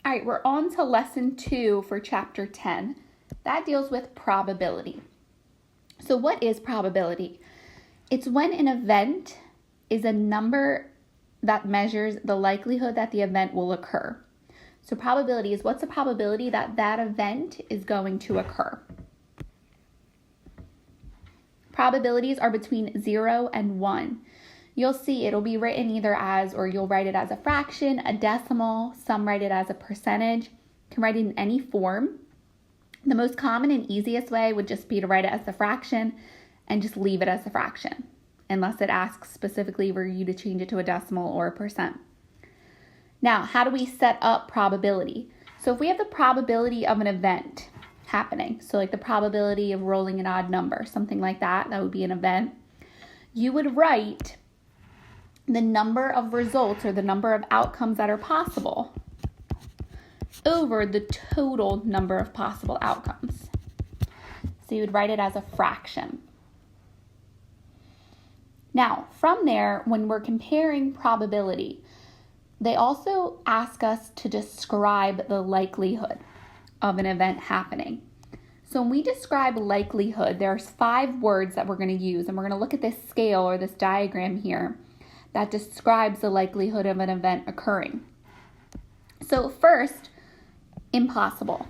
All right, we're on to lesson 2 for chapter 10. That deals with probability. So what is probability? It's when an event is a number that measures the likelihood that the event will occur. So probability is what's the probability that that event is going to occur. Probabilities are between 0 and 1. You'll see it'll be written either as, or you'll write it as a fraction, a decimal, some write it as a percentage. You can write it in any form. The most common and easiest way would just be to write it as a fraction and just leave it as a fraction, unless it asks specifically for you to change it to a decimal or a percent. Now, how do we set up probability? So if we have the probability of an event happening, so like the probability of rolling an odd number, something like that, that would be an event, you would write the number of results or the number of outcomes that are possible over the total number of possible outcomes. So you would write it as a fraction. Now, from there, when we're comparing probability, they also ask us to describe the likelihood of an event happening. So when we describe likelihood, there's 5 words that we're going to use, and we're going to look at this scale or this diagram here that describes the likelihood of an event occurring. So first, impossible.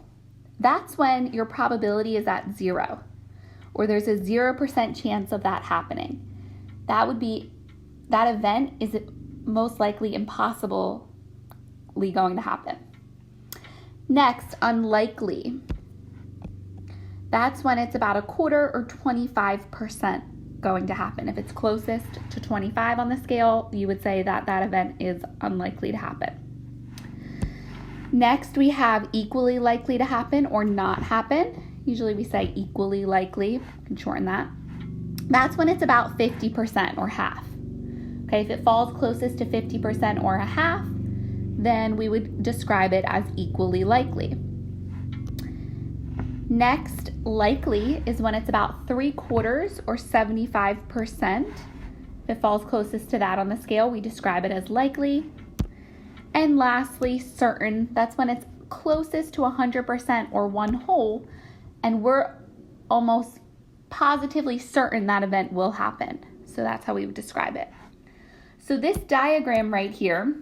That's when your probability is at 0, or there's a 0% chance of that happening. That would be, that event is most likely impossibly going to happen. Next, unlikely. That's when it's about 1/4 or 25% going to happen. If it's closest to 25 on the scale, you would say that that event is unlikely to happen. Next, we have equally likely to happen or not happen. Usually we say equally likely, you can shorten that. That's when it's about 50% or half. Okay, if it falls closest to 50% or a half, then we would describe it as equally likely. Next, likely is when it's about 3/4 or 75%. If it falls closest to that on the scale, we describe it as likely. And lastly, certain, that's when it's closest to 100% or 1/2, and we're almost positively certain that event will happen. So that's how we would describe it. So this diagram right here,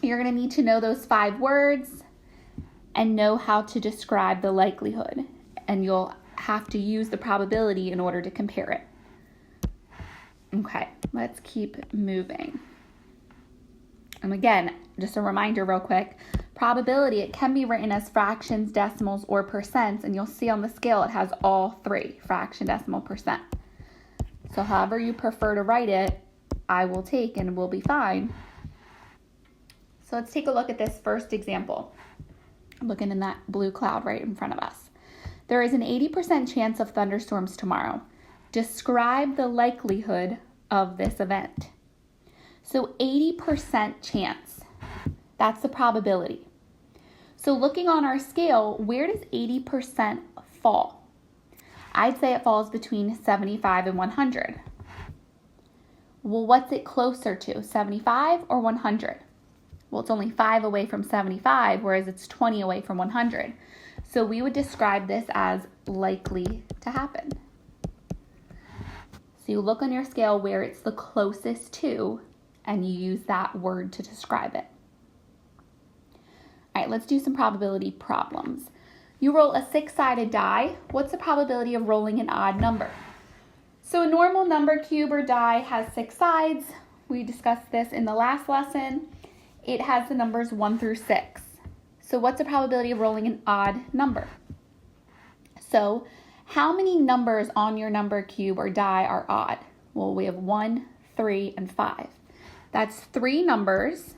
you're going to need to know those 5 words and know how to describe the likelihood. And you'll have to use the probability in order to compare it. Okay, let's keep moving. And again, just a reminder real quick, probability, it can be written as fractions, decimals, or percents, and you'll see on the scale it has all 3, fraction, decimal, percent. So however you prefer to write it, I will take and will be fine. So let's take a look at this first example. Looking in that blue cloud right in front of us. There is an 80% chance of thunderstorms tomorrow. Describe the likelihood of this event. So 80% chance, that's the probability. So looking on our scale, where does 80% fall? I'd say it falls between 75 and 100. Well, what's it closer to, 75 or 100? Well, it's only 5 away from 75, whereas it's 20 away from 100. So we would describe this as likely to happen. So you look on your scale where it's the closest to, and you use that word to describe it. All right, let's do some probability problems. You roll a 6-sided die. What's the probability of rolling an odd number? So a normal number cube or die has 6 sides. We discussed this in the last lesson. It has the numbers 1 through 6. So what's the probability of rolling an odd number? So how many numbers on your number cube or die are odd? Well, we have 1, 3, and 5. That's 3 numbers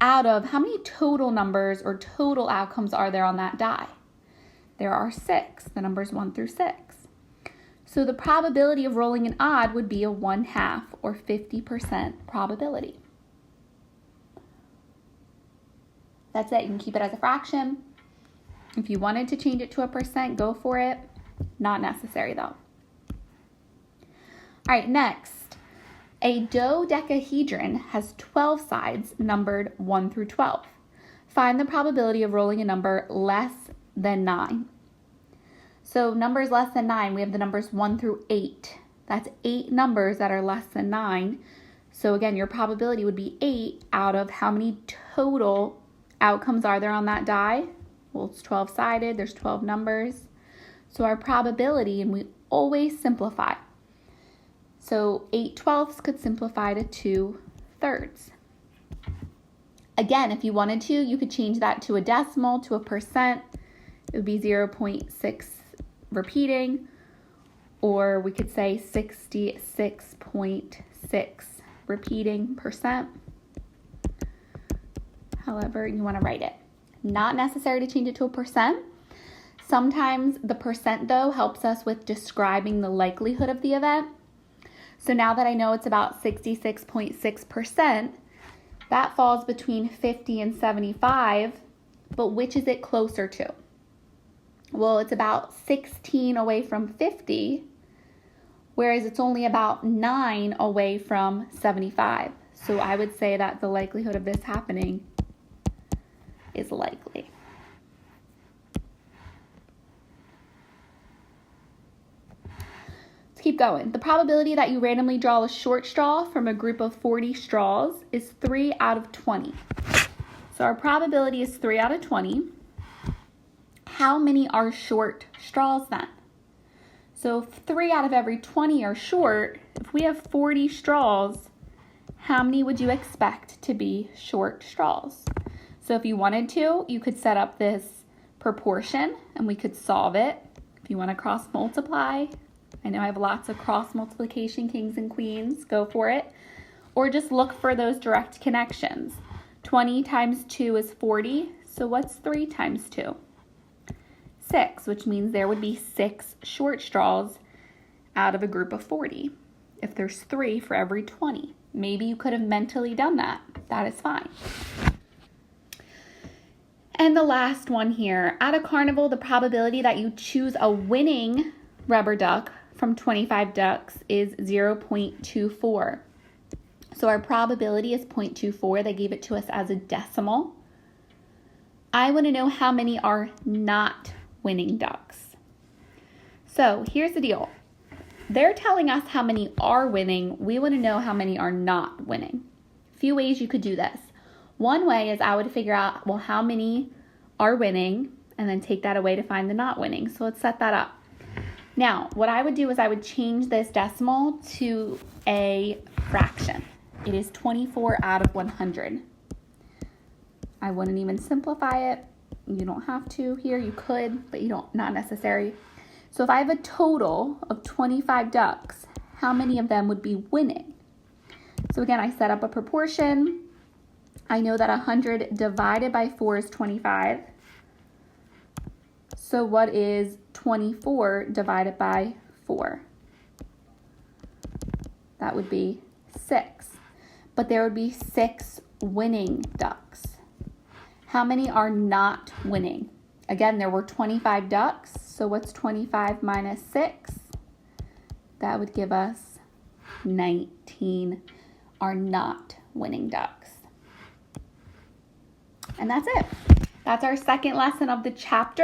out of how many total numbers or total outcomes are there on that die? There are 6, the numbers 1 through 6. So the probability of rolling an odd would be a 1/2 or 50% probability. That's it. You can keep it as a fraction. If you wanted to change it to a percent, go for it. Not necessary though. All right, next. A dodecahedron has 12 sides numbered 1 through 12. find the probability of rolling a number less than 9. So numbers less than 9, we have the numbers 1 through 8. That's 8 numbers that are less than 9. So again, your probability would be 8 out of how many total outcomes are there on that die? Well, it's 12-sided, there's 12 numbers. So our probability, and we always simplify. So 8/12 could simplify to 2/3. Again, if you wanted to, you could change that to a decimal, to a percent. It would be 0.6 repeating, or we could say 66.6 repeating percent. However you want to write it. Not necessary to change it to a percent. Sometimes the percent, though, helps us with describing the likelihood of the event. So now that I know it's about 66.6%, that falls between 50 and 75, but which is it closer to? Well, it's about 16 away from 50, whereas it's only about 9 away from 75. So I would say that the likelihood of this happening is likely. Let's keep going. The probability that you randomly draw a short straw from a group of 40 straws is 3 out of 20. So our probability is 3 out of 20. How many are short straws then? So if 3 out of every 20 are short, if we have 40 straws, how many would you expect to be short straws? So if you wanted to, you could set up this proportion and we could solve it. If you want to cross multiply, I know I have lots of cross multiplication kings and queens, go for it. Or just look for those direct connections. 20 times 2 is 40, so what's 3 times 2? 6, which means there would be 6 short straws out of a group of 40. If there's 3 for every 20. Maybe you could have mentally done that. That is fine. And the last one here, at a carnival, the probability that you choose a winning rubber duck from 25 ducks is 0.24. So our probability is 0.24. They gave it to us as a decimal. I want to know how many are not winning ducks. So here's the deal. They're telling us how many are winning. We want to know how many are not winning. A few ways you could do this. One way is I would figure out, well, how many are winning, and then take that away to find the not winning. So let's set that up. Now, what I would do is I would change this decimal to a fraction. It is 24 out of 100. I wouldn't even simplify it. You don't have to here. You could, but you don't, not necessary. So if I have a total of 25 ducks, how many of them would be winning? So again, I set up a proportion. I know that 100 divided by 4 is 25. So what is 24 divided by 4? That would be 6. But there would be 6 winning ducks. How many are not winning? Again, there were 25 ducks. So what's 25 minus 6? That would give us 19 are not winning ducks. And that's it. That's our second lesson of the chapter.